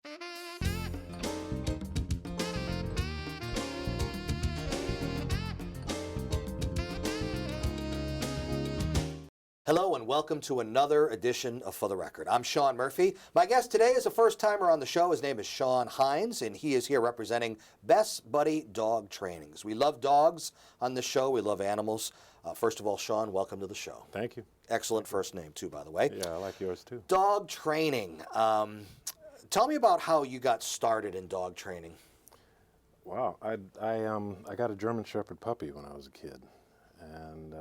Hello and welcome to another edition of For the Record. I'm Sean Murphy. My guest today is a first-timer on the show. His name is Sean Hines, and he is here representing Best Buddy Dog Trainings. We love dogs on this show. We love animals. First of all, Sean, welcome to the show. Thank you. Excellent first name, too, by the way. Yeah, I like yours, too. Dog training. Tell me about how you got started in dog training. Wow. I got a German Shepherd puppy when I was a kid, and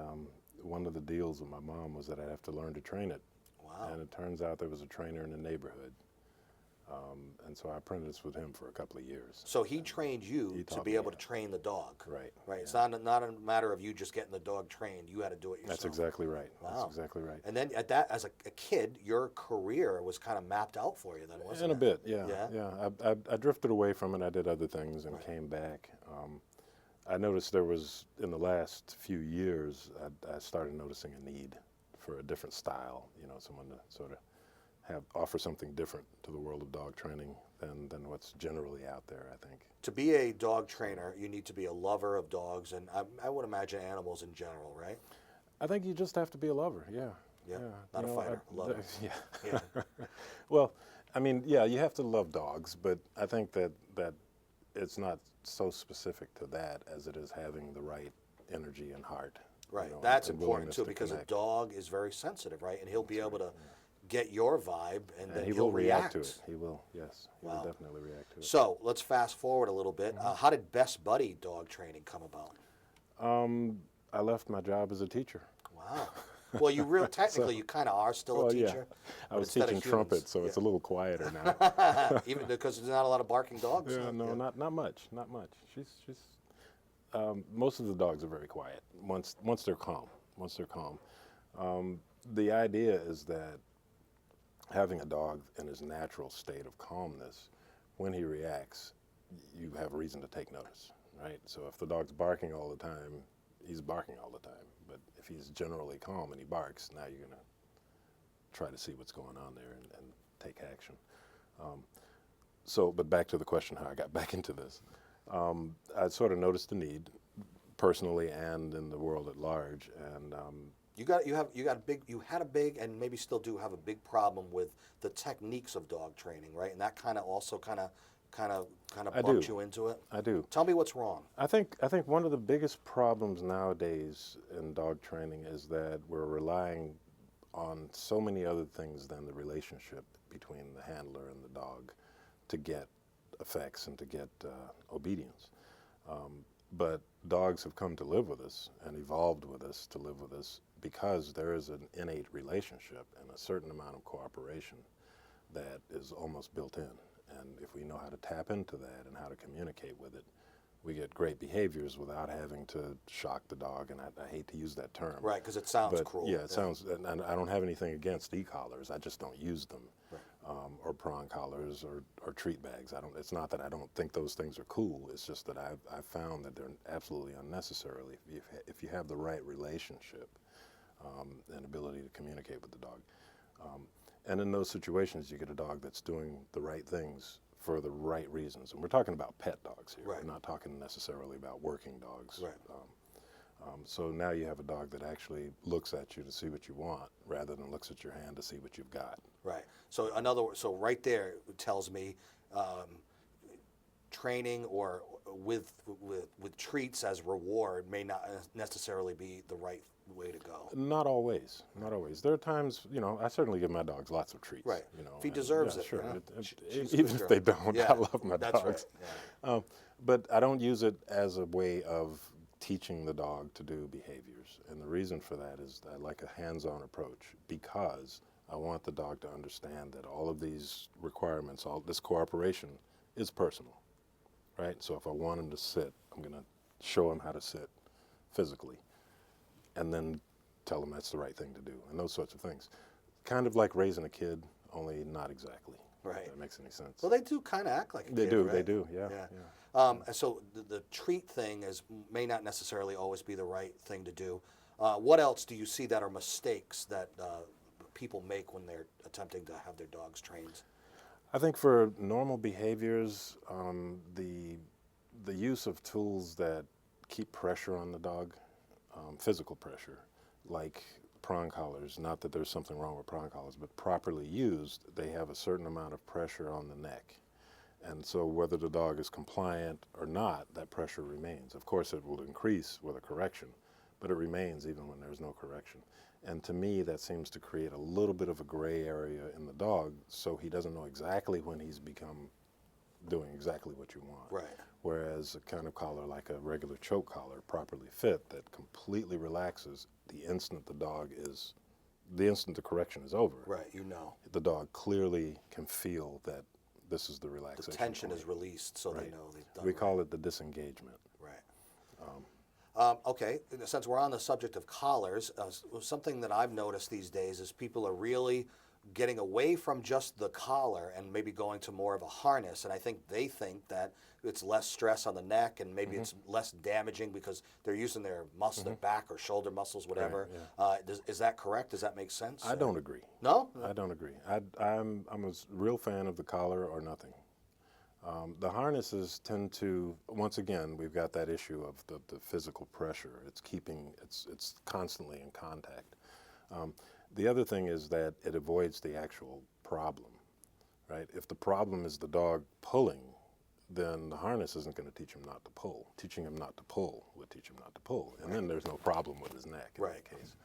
one of the deals with my mom was that I'd have to learn to train it. Wow. And it turns out there was a trainer in the neighborhood, and so I apprenticed with him for a couple of years. So he trained you He to taught be me, able to yeah. train the dog. Right. Right. It's yeah. not a matter of you just getting the dog trained. You had to do it yourself. That's exactly right. Wow. That's exactly right. And then as a kid, your career was kind of mapped out for you then, wasn't In it? a bit, yeah. Yeah? Yeah. I drifted away from it. I did other things and came back. I noticed there was, in the last few years, I started noticing a need for a different style, someone to sort of offer something different to the world of dog training than what's generally out there, I think. To be a dog trainer, you need to be a lover of dogs, and I would imagine animals in general, right? I think you just have to be a lover, yeah. Yeah, not a fighter, a lover. Yeah. Yeah. Well, I mean, yeah, you have to love dogs, but I think that it's not so specific to that as it is having the right energy and heart. Right, and that's willingness important too, to because connect. a dog is very sensitive, right? And he'll be able to get your vibe, and then he he'll will react to it. He will, yes. He Wow. will definitely react to it. So let's fast forward a little bit. How did Best Buddy dog training come about? I left my job as a teacher. Wow. Well, technically, you kind of are still a teacher. I was instead of teaching humans. trumpet, so it's a little quieter now. Even because there's not a lot of barking dogs. Yeah, no, not much, not much. She's most of the dogs are very quiet once they're calm. The idea is that having a dog in his natural state of calmness, when he reacts, you have reason to take notice, right? So if the dog's barking all the time, he's barking all the time. But if he's generally calm and he barks, now you're gonna try to see what's going on there and take action. But back to the question, how I got back into this. I sort of noticed the need, personally and in the world at large, and you had a big, and maybe still do have a big problem with the techniques of dog training, right? And that kind of also kind of bumped you into it. I do. Tell me what's wrong. I think one of the biggest problems nowadays in dog training is that we're relying on so many other things than the relationship between the handler and the dog to get effects and to get obedience. But dogs have come to live with us and evolved with us to live with us because there is an innate relationship and a certain amount of cooperation that is almost built in. And if we know how to tap into that and how to communicate with it, we get great behaviors without having to shock the dog. And I hate to use that term. Right, because it sounds cruel. Yeah, it sounds, and I don't have anything against e-collars. I just don't use them. Right. Or prong collars or treat bags. It's not that I don't think those things are cool. It's just that I've found that they're absolutely unnecessarily if you have the right relationship and ability to communicate with the dog. And in those situations, you get a dog that's doing the right things for the right reasons. And we're talking about pet dogs here. Right. We're not talking necessarily about working dogs. Right. So now you have a dog that actually looks at you to see what you want rather than looks at your hand to see what you've got. Right. So right there it tells me training or with treats as reward may not necessarily be the right way to go. Not always. Not always. There are times, I certainly give my dogs lots of treats. Right. If he and, deserves yeah, it. Sure. She's a Even good if they girl. don't, Yeah, I love my that's dogs. right. Yeah. But I don't use it as a way of teaching the dog to do behaviors. And the reason for that is I like a hands-on approach because I want the dog to understand that all of these requirements, all this cooperation is personal, right? So if I want him to sit, I'm going to show him how to sit physically and then tell him that's the right thing to do and those sorts of things. Kind of like raising a kid, only not exactly. Right. If that makes any sense. Well, they do kind of act like a They kid, do, right? they do, yeah. And so the treat thing may not necessarily always be the right thing to do. What else do you see that are mistakes that people make when they're attempting to have their dogs trained? I think for normal behaviors, the use of tools that keep pressure on the dog, physical pressure, like prong collars, not that there's something wrong with prong collars, but properly used, they have a certain amount of pressure on the neck. And so whether the dog is compliant or not, that pressure remains. Of course, it will increase with a correction, but it remains even when there's no correction. And to me, that seems to create a little bit of a gray area in the dog, so he doesn't know exactly when he's become doing exactly what you want. Right. Whereas a kind of collar like a regular choke collar, properly fit, that completely relaxes the instant the instant the correction is over. Right, you know. The dog clearly can feel that this is the relaxation The tension point. is released, so they Right. know they've done We right. call it the disengagement. Right. Okay, since we're on the subject of collars, something that I've noticed these days is people are really getting away from just the collar and maybe going to more of a harness. And I think they think that it's less stress on the neck and maybe it's less damaging because they're using their muscle, their back or shoulder muscles, whatever. Is that correct? Does that make sense? I don't agree. No? I don't agree. I'm a real fan of the collar or nothing. The harnesses tend to, once again, we've got that issue of the physical pressure. It's constantly in contact. The other thing is that it avoids the actual problem, right? If the problem is the dog pulling, then the harness isn't going to teach him not to pull. Teaching him not to pull would teach him not to pull, and then there's no problem with his neck in that case.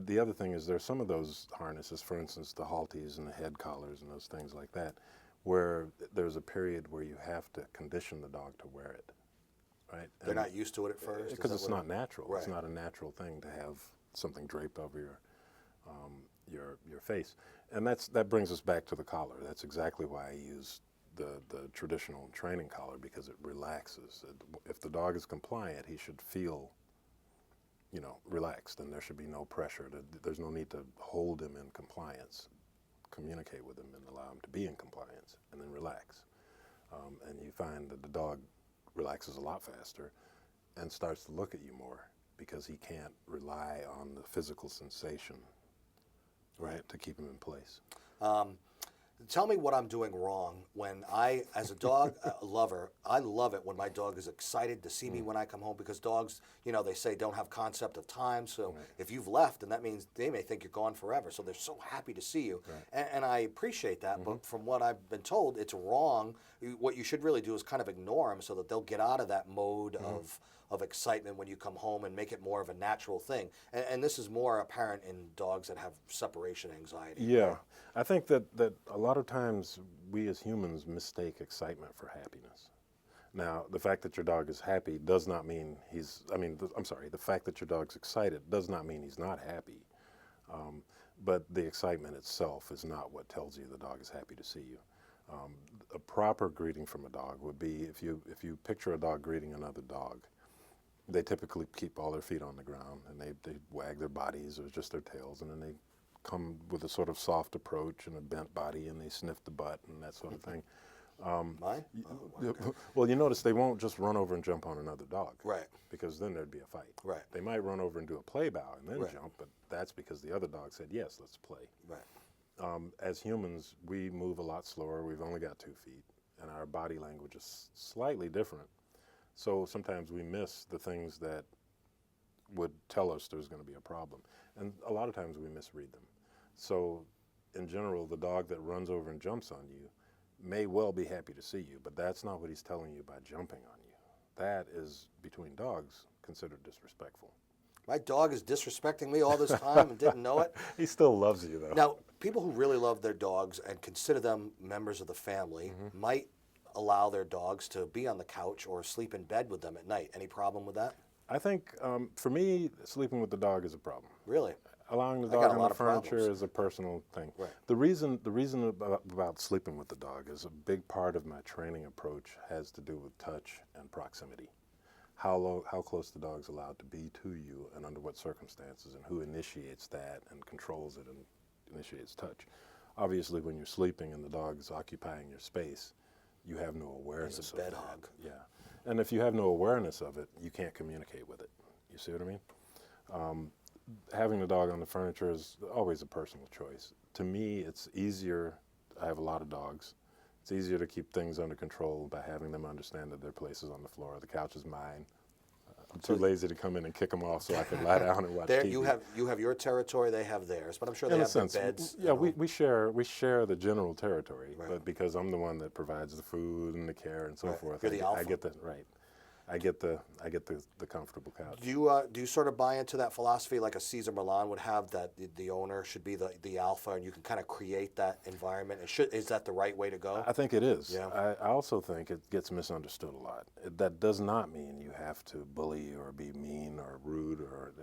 The other thing is there's some of those harnesses, for instance, the Halties and the head collars and those things like that, where there's a period where you have to condition the dog to wear it, right? They're not used to it at first? Is Because that it's what not natural. Right. It's not a natural thing to have something draped over your face. And that brings us back to the collar. That's exactly why I use the traditional training collar, because it relaxes. If the dog is compliant, he should feel relaxed, and there should be no pressure. There's no need to hold him in compliance. Communicate with him and allow him to be in compliance, and then relax. And you find that the dog relaxes a lot faster and starts to look at you more because he can't rely on the physical sensation, right, to keep him in place. Tell me what I'm doing wrong when I, as a dog lover, I love it when my dog is excited to see me when I come home, because dogs, they say don't have concept of time. So if you've left, and that means they may think you're gone forever. So they're so happy to see you. Right. And I appreciate that. But from what I've been told, it's wrong. What you should really do is kind of ignore them so that they'll get out of that mode of excitement when you come home and make it more of a natural thing. And this is more apparent in dogs that have separation anxiety. Yeah. I think that a lot of times we as humans mistake excitement for happiness. Now, the fact that your dog is happy does not mean the fact that your dog's excited does not mean he's not happy. But the excitement itself is not what tells you the dog is happy to see you. A proper greeting from a dog would be, if you picture a dog greeting another dog, they typically keep all their feet on the ground, and they wag their bodies or just their tails, and then they come with a sort of soft approach and a bent body, and they sniff the butt and that sort of thing. Mine? Well, you notice they won't just run over and jump on another dog. Right. Because then there'd be a fight. Right. They might run over and do a play bow and then Right. jump, but that's because the other dog said, yes, let's play. Right. As humans, we move a lot slower. We've only got 2 feet, and our body language is slightly different. So sometimes we miss the things that would tell us there's going to be a problem. And a lot of times we misread them. So in general, the dog that runs over and jumps on you may well be happy to see you, but that's not what he's telling you by jumping on you. That is, between dogs, considered disrespectful. My dog is disrespecting me all this time and didn't know it. He still loves you, though. Now, people who really love their dogs and consider them members of the family might allow their dogs to be on the couch or sleep in bed with them at night. Any problem with that? I think, for me, sleeping with the dog is a problem. Really? Allowing the got dog a on lot the of furniture problems. is a personal thing. Right. The reason about sleeping with the dog is a big part of my training approach has to do with touch and proximity. How close the dog's allowed to be to you and under what circumstances, and who initiates that and controls it and initiates touch. Obviously, when you're sleeping and the dog is occupying your space, you have no awareness He's a of bed that. hog. Yeah. And if you have no awareness of it, you can't communicate with it. You see what I mean? Having the dog on the furniture is always a personal choice. To me, it's easier. I have a lot of dogs. It's easier to keep things under control by having them understand that their place is on the floor. The couch is mine. I'm too lazy to come in and kick them off so I can lie down and watch There, TV. you have your territory, they have theirs, but I'm sure they In a have their sense, beds. yeah, we share the general territory, Right. but because I'm the one that provides the food and the care and so Right. forth, You're the I alpha. get the right. I get the comfortable couch. Do you sort of buy into that philosophy like a Cesar Millan would have, that the owner should be the alpha and you can kind of create that environment? Is that the right way to go? I think it is. Yeah. I also think it gets misunderstood a lot. That does not mean you have to bully or be mean or rude or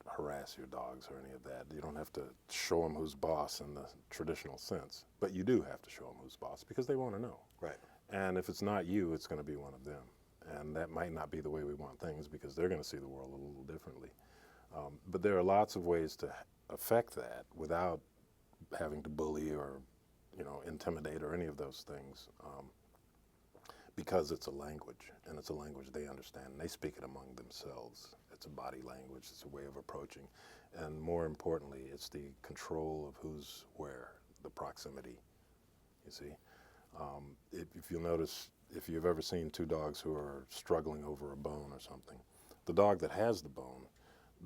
harass your dogs or any of that. You don't have to show them who's boss in the traditional sense, but you do have to show them who's boss because they want to know. Right. And if it's not you, it's going to be one of them. And that might not be the way we want things because they're going to see the world a little differently. But there are lots of ways to affect that without having to bully or, intimidate or any of those things, because it's a language, and it's a language they understand, and they speak it among themselves. It's a body language, it's a way of approaching. And more importantly, it's the control of who's where, the proximity, you see. If you'll notice, if you've ever seen two dogs who are struggling over a bone or something, the dog that has the bone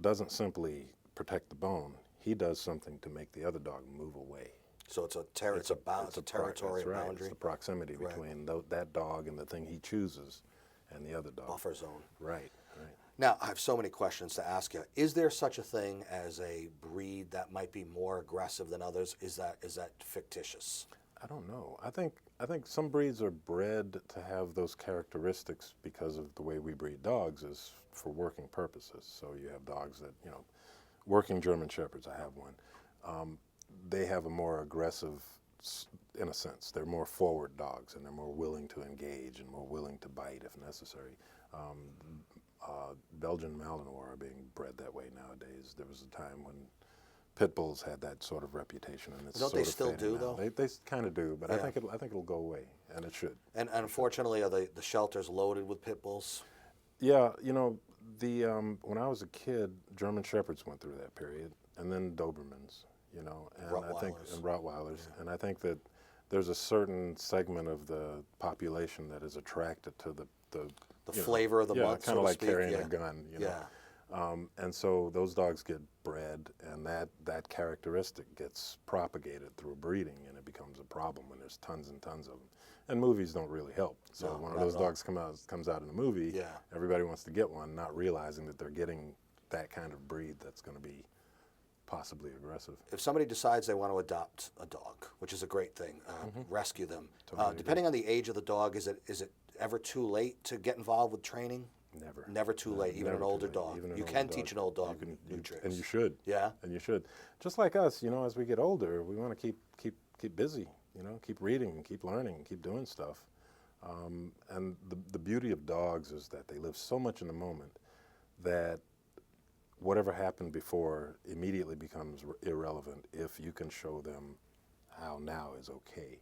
doesn't simply protect the bone. He does something to make the other dog move away. So it's a territory, That's right. boundary, It's the proximity Right. between that dog and the thing he chooses and the other dog. buffer zone. Right. Now, I have so many questions to ask you. Is there such a thing as a breed that might be more aggressive than others? Is that fictitious? I don't know. I think some breeds are bred to have those characteristics because of the way we breed dogs is for working purposes. So you have dogs that, working German Shepherds, I have one. They have a more aggressive, in a sense, they're more forward dogs and they're more willing to engage and more willing to bite if necessary. Belgian Malinois are being bred that way nowadays. There was a time when pit bulls had that sort of reputation, and it's Don't sort they of still fading do, now. though? They kind of do, but Yeah. I think it'll go away, and it should. And unfortunately, are the shelters loaded with pit bulls? Yeah, the when I was a kid, German Shepherds went through that period, and then Dobermans, and I think Rottweilers. and Rottweilers, and I think that there's a certain segment of the population that is attracted to the Flavor of the month, so kind to of like speak, carrying yeah. a gun, Yeah. And so those dogs get bred, and that characteristic gets propagated through breeding, and it becomes a problem when there's tons and tons of them. And movies don't really help. So No, when not those at all. dogs comes out in a movie, Yeah. everybody wants to get one, not realizing that they're getting that kind of breed that's going to be possibly aggressive. If somebody decides they want to adopt a dog, which is a great thing, rescue them. Totally Depending on the age of the dog, is it ever too late to get involved with training? Never. Never too late, even Never an too older late, dog. even an You older can dog. teach an old dog You can- new you- tricks. and you should. Yeah. And you should. Just like us, as we get older, we want to keep busy, keep reading and keep learning and keep doing stuff. And the beauty of dogs is that they live so much in the moment that whatever happened before immediately becomes irrelevant if you can show them how now is okay.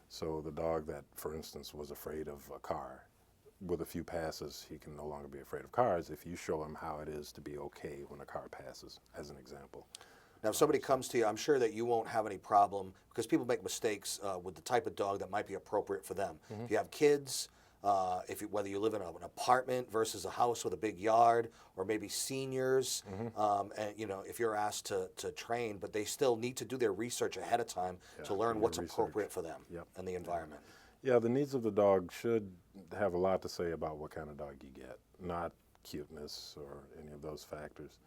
So the dog that, for instance, was afraid of a car, with a few passes, he can no longer be afraid of cars if you show him how it is to be okay when a car passes, as an example. Now, if somebody comes to you, I'm sure that you won't have any problem, because people make mistakes with the type of dog that might be appropriate for them. If you have kids, whether you live in an apartment versus a house with a big yard, or maybe seniors, and if you're asked to train, but they still need to do their research ahead of time to learn do what's your research. appropriate for them Yep. and the environment. Yeah, the needs of the dog should have a lot to say about what kind of dog you get, not cuteness or any of those factors.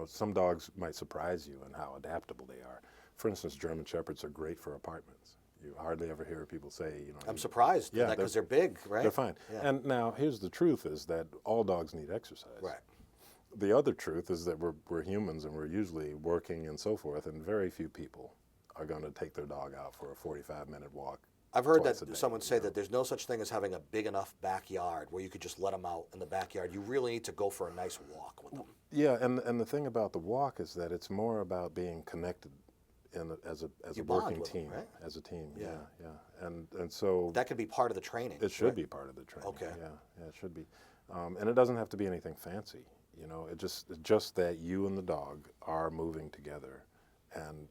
Some dogs might surprise you in how adaptable they are. For instance, German Shepherds are great for apartments. You hardly ever hear people say, I'm surprised Yeah, because they're big, right? They're fine. Yeah. And now, here's the truth is that all dogs need exercise. Right. The other truth is that we're humans and we're usually working and so forth, and very few people are going to take their dog out for a 45-minute walk. I've heard twice a that day, someone say you know? that there's no such thing as having a big enough backyard where you could just let them out in the backyard. You really need to go for a nice walk with them. Yeah, and the thing about the walk is that it's more about being connected as a You bond working with them, team, right? as a team. Yeah. Yeah. And so That could be part of the training. it should right? be part of the training. Okay. Yeah, it should be. And it doesn't have to be anything fancy. It's just that you and the dog are moving together, And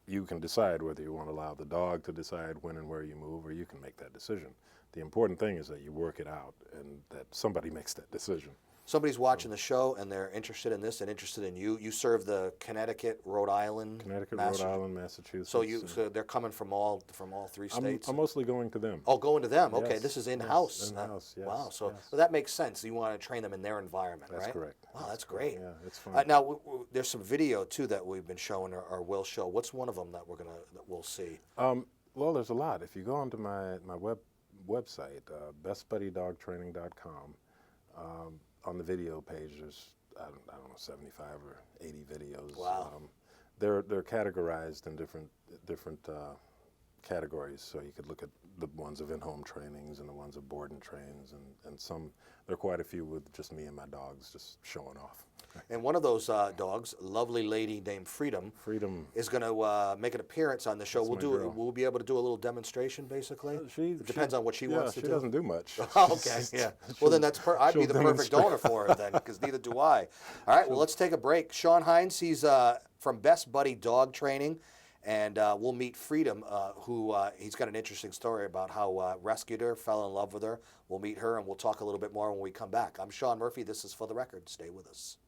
you can decide whether you want to allow the dog to decide when and where you move, or you can make that decision. The important thing is that you work it out and that somebody makes that decision. Somebody's watching the show and they're interested in this and interested in you. You serve the Connecticut, Rhode Island, Rhode Island, Massachusetts. So they're coming from all three states. I'm mostly going to them. Oh, going to them. Okay, Yes, this is yes, in-house. in-house, yes, Wow. So, yes. so that makes sense. You want to train them in their environment, That's right? correct. Wow, that's great. Yeah, it's fun. Now, there's some video too that we've been showing or will show. What's one of them that we'll see? Well, there's a lot. If you go onto my website, bestbuddydogtraining.com, on the video page, there's I don't know 75 or 80 videos. Wow. They're categorized in different categories. So you could look at the ones of in-home trainings and the ones of board and trains, and some. There are quite a few with just me and my dogs just showing off. And one of those dogs, a lovely lady named Freedom, is going to make an appearance on the show. That's my girl. We'll be able to do a little demonstration, basically. It depends on what she wants to do. She doesn't do much. Oh, okay, yeah. Well, then I'd be the perfect donor for her then, because neither do I. All right, well, let's take a break. Sean Hines, he's from Best Buddy Dog Training, and we'll meet Freedom, who he's got an interesting story about how rescued her, fell in love with her. We'll meet her, and we'll talk a little bit more when we come back. I'm Sean Murphy. This is For the Record. Stay with us.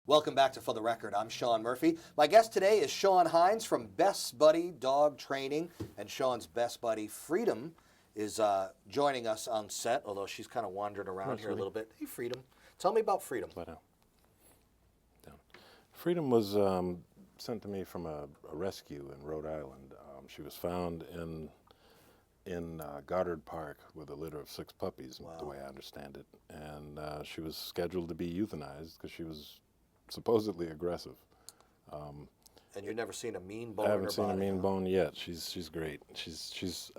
Welcome back to For the Record. I'm Sean Murphy. My guest today is Sean Hines from Best Buddy Dog Training, and Sean's best buddy, Freedom, is joining us on set, although she's kind of wandering around here a little bit. Hey, Freedom. Tell me about Freedom. Down. Freedom was sent to me from a rescue in Rhode Island. She was found in Goddard Park with a litter of 6 puppies, the way I understand it. And she was scheduled to be euthanized because she was supposedly aggressive. And you've never seen a mean bone I in her haven't seen a body, mean huh? bone yet. She's great.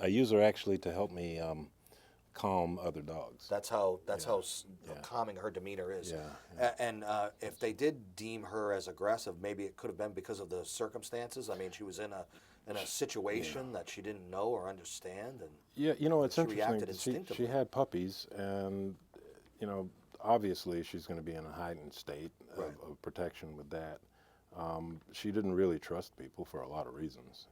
I use her actually to help me calm other dogs. That's how calming her demeanor is. Yeah, And if they did deem her as aggressive, maybe it could have been because of the circumstances. I mean, she was in a situation that she didn't know or understand, and Yeah, it's she interesting. reacted instinctively. She had puppies, and obviously she's going to be in a heightened state of protection with that. She didn't really trust people for a lot of reasons,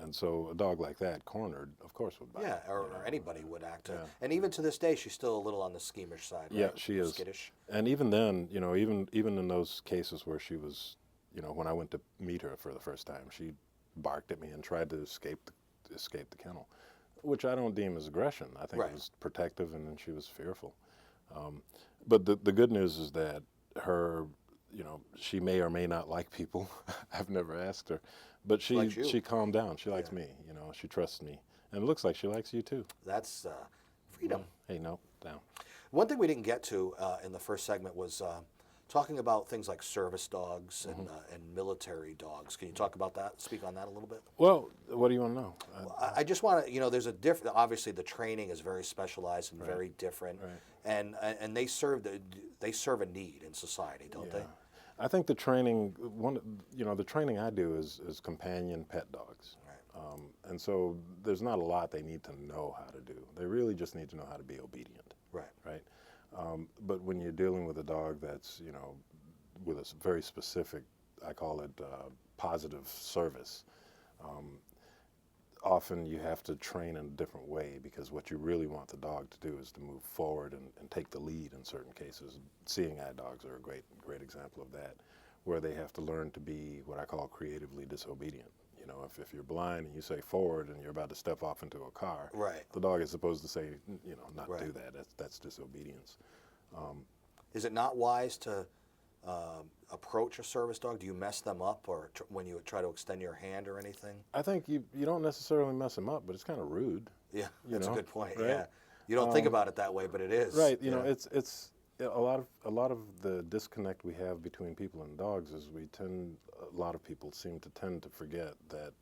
and so a dog like that, cornered, of course, would bite. Yeah, or anybody would act. And even to this day, she's still a little on the schemish side. Right? Yeah, she is. Skittish. And even then, even in those cases where she was, when I went to meet her for the first time, she barked at me and tried to escape the kennel, which I don't deem as aggression. I think it was protective, and then she was fearful. But the good news is that her, she may or may not like people. I've never asked her, but she calmed down. She likes me. She trusts me, and it looks like she likes you too. That's Freedom. Hey, no, down. One thing we didn't get to in the first segment was talking about things like service dogs and military dogs. Can you talk about that? Speak on that a little bit. Well, what do you want to know? I just want to, there's a different. Obviously, the training is very specialized and very different, and they serve a need in society, don't they? I think the training, the training I do is companion pet dogs. And so there's not a lot they need to know how to do. They really just need to know how to be obedient. Right. But when you're dealing with a dog that's, with a very specific, I call it positive service, often you have to train in a different way, because what you really want the dog to do is to move forward and take the lead in certain cases. Seeing eye dogs are a great example of that, where they have to learn to be what I call creatively disobedient. If you're blind and you say forward and you're about to step off into a car, the dog is supposed to say, not do that. That's disobedience. Is it not wise to approach a service dog? Do you mess them up, or when you try to extend your hand or anything? I think you don't necessarily mess them up, but it's kind of rude. Yeah, that's a good point. Right? Yeah, you don't think about it that way, but it is. Right. a lot of the disconnect we have between people and dogs is a lot of people seem to tend to forget that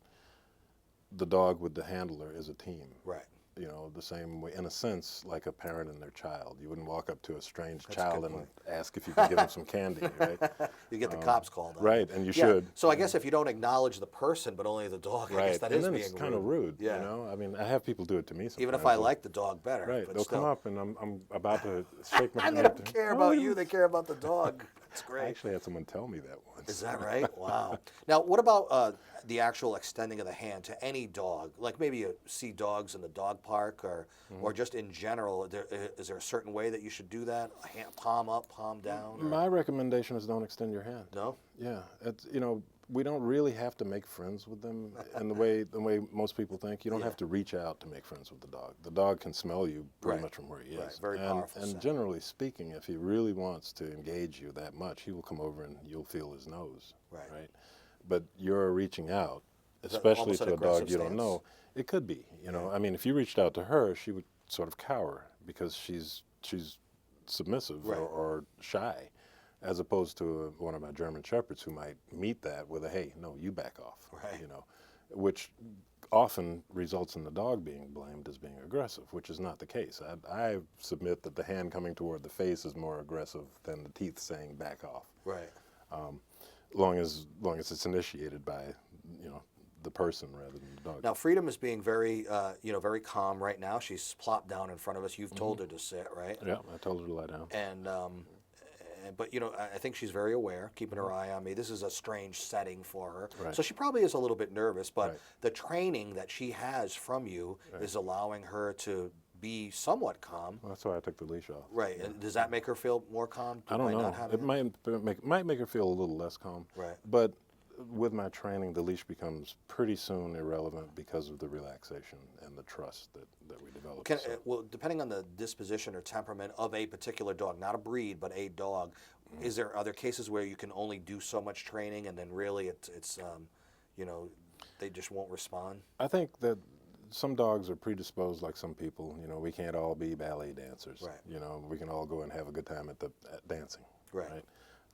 the dog with the handler is a team. Right. You know, the same way, in a sense, like a parent and their child. You wouldn't walk up to a strange That's a child good and point. ask if you could give them some candy, right? You get the cops called on you. Right, and you Yeah, should. so I guess if you don't acknowledge the person but only the dog, I guess Right, that and is then being it's kind of rude. Yeah. You know, I mean, I have people do it to me sometimes. Even if I like the dog better. Right, But they'll still. come up and I'm about to shake my They hand. don't care about you, they care about the dog. That's I great. actually had someone tell me that once. Is that right? Wow. Now, what about the actual extending of the hand to any dog? Like maybe you see dogs in the dog park or just in general. Is there a certain way that you should do that? A hand, palm up, palm down? Or? My recommendation is don't extend your hand. No? Yeah, it's, you know, we don't really have to make friends with them in the way most people think. You don't Yeah. have to reach out to make friends with the dog. The dog can smell you pretty Right. much from where he is. Right, very and, powerful And scent. generally speaking, if he really wants to engage you that much, he will come over and you'll feel his nose. Right. But you're reaching out, that especially almost an to a aggressive dog you don't stance? know. It could be. You know, I mean, if you reached out to her, she would sort of cower because she's submissive Right. or shy, as opposed to one of my German Shepherds who might meet that with a, hey, no, you back off, Right. you know, which often results in the dog being blamed as being aggressive, which is not the case. I submit that the hand coming toward the face is more aggressive than the teeth saying back off, Right. long as it's initiated by, you know, the person rather than the dog. Now, Freedom is being very, very calm right now. She's plopped down in front of us. You've told her to sit, right? Yeah, I told her to lie down. But I think she's very aware, keeping her eye on me. This is a strange setting for her, Right. so she probably is a little bit nervous. But Right. the training that she has from you is allowing her to be somewhat calm. Well, that's why I took the leash off. Right. And does that make her feel more calm? I don't by know. not having It might make her feel a little less calm. Right. But with my training, the leash becomes pretty soon irrelevant because of the relaxation and the trust that we develop. Well, depending on the disposition or temperament of a particular dog, not a breed, but a dog, is there other cases where you can only do so much training and then really it's they just won't respond? I think that some dogs are predisposed like some people. You know, we can't all be ballet dancers. Right. You know, we can all go and have a good time at dancing. Right.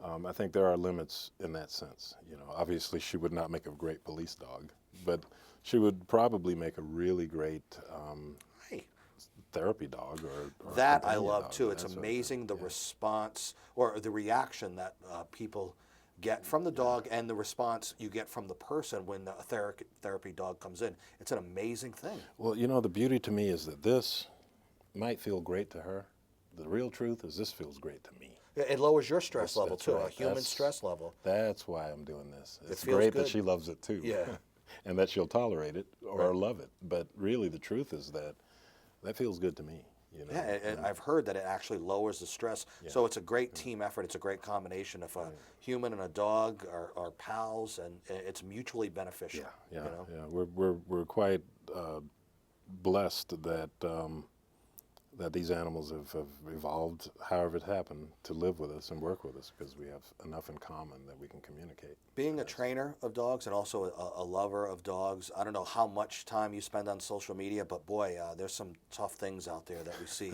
I think there are limits in that sense. You know, obviously she would not make a great police dog, but she would probably make a really great Hey. therapy dog or That I companion love dog, too. that It's sort of thing. amazing the Yeah. response or the reaction that people get from the dog and the response you get from the person when the therapy dog comes in. It's an amazing thing. Well, you know, the beauty to me is that this might feel great to her. The real truth is this feels great to me. It lowers your stress That's- level that's too, right. a human That's- stress level. That's why I'm doing this. It's feels great good. that she loves it too. Yeah. And that she'll tolerate it or Right. love it. But really the truth is that feels good to me. You know? Yeah, and I've heard that it actually lowers the stress. Yeah. So it's a great team effort. It's a great combination. If a human and a dog are pals, and it's mutually beneficial. Yeah, You know? yeah. We're quite blessed that that these animals have evolved, however it happened, to live with us and work with us because we have enough in common that we can communicate. Being a trainer of dogs and also a lover of dogs, I don't know how much time you spend on social media, but boy, there's some tough things out there that we see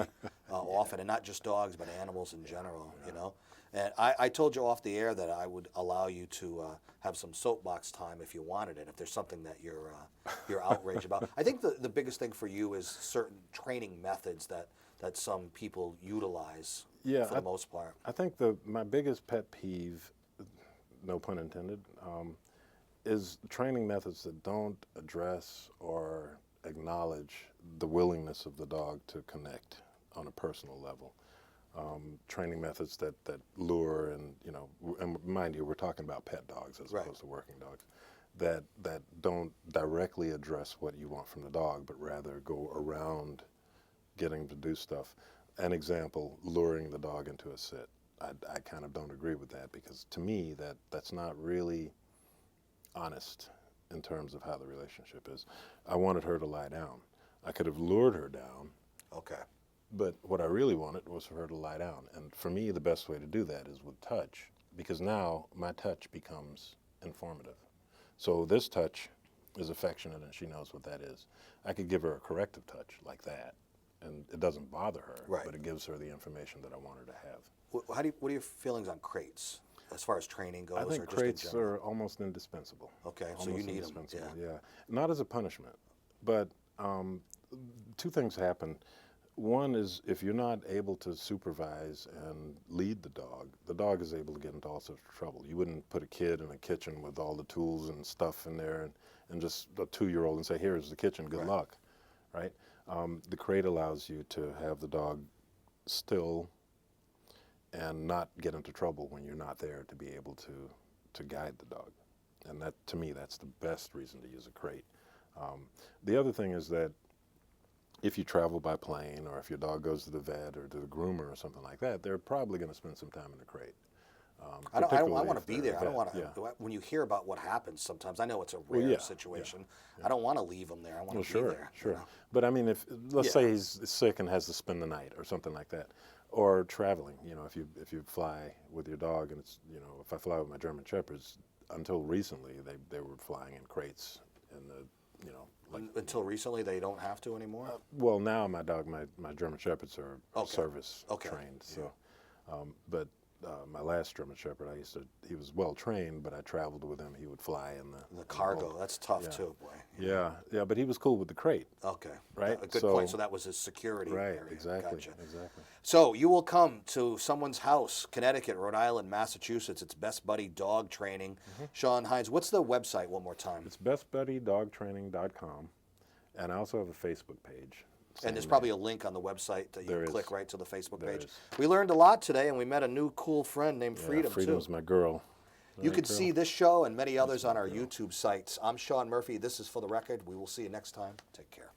often, and not just dogs, but animals in general, you know? And I told you off the air that I would allow you to have some soapbox time if you wanted it, if there's something that you're outraged about. I think the biggest thing for you is certain training methods that some people utilize for the most part. I think my biggest pet peeve, no pun intended, is training methods that don't address or acknowledge the willingness of the dog to connect on a personal level. Training methods that lure and mind you, we're talking about pet dogs as Right. opposed to working dogs, that don't directly address what you want from the dog, but rather go around getting to do stuff. An example, luring the dog into a sit. I kind of don't agree with that because to me that's not really honest in terms of how the relationship is. I wanted her to lie down. I could have lured her down, Okay. but what I really wanted was for her to lie down. And for me, the best way to do that is with touch, because now my touch becomes informative. So this touch is affectionate and she knows what that is. I could give her a corrective touch like that, and it doesn't bother her, Right. but it gives her the information that I want her to have. What are your feelings on crates as far as training goes? I think or just in crates general? are almost indispensable. Okay, so you Almost need 'em, indispensable, yeah. Not as a punishment, but two things happen. One is if you're not able to supervise and lead the dog is able to get into all sorts of trouble. You wouldn't put a kid in a kitchen with all the tools and stuff in there and just a 2-year-old and say, here's the kitchen, good Right. luck, right? The crate allows you to have the dog still and not get into trouble when you're not there to be able to guide the dog. And that, to me, that's the best reason to use a crate. The other thing is that if you travel by plane or if your dog goes to the vet or to the groomer or something like that, they're probably going to spend some time in the crate. I particularly want to if be they're there. a I don't vet. want to. Yeah. When you hear about what happens, sometimes I know it's a rare yeah, situation. yeah. I don't want to leave them there. I want Well, to be sure, there. sure. You know? But I mean, if let's Yeah. say he's sick and has to spend the night or something like that, or traveling, if you fly with your dog and it's, if I fly with my German Shepherds, until recently they were flying in crates in the, like. Until recently, they don't have to anymore. Well, now my German Shepherds are Okay. service Okay. trained. So, but my last German Shepherd, he was well trained, but I traveled with him. He would fly in The cargo, boat. that's tough Yeah. too, boy. Yeah, but he was cool with the crate. Okay. Right, A good so- point. So that was his security Right, area. exactly, Gotcha. exactly. So you will come to someone's house, Connecticut, Rhode Island, Massachusetts. It's Best Buddy Dog Training. Sean Hines, what's the website one more time? It's bestbuddydogtraining.com, and I also have a Facebook page. And there's Same probably a link on the website that you There can click is. right to the Facebook There page. is. We learned a lot today, and we met a new cool friend named Yeah, Freedom, Freedom's too. my girl. You Right, can girl? see this show and many others on our YouTube sites. I'm Sean Murphy. This is For the Record. We will see you next time. Take care.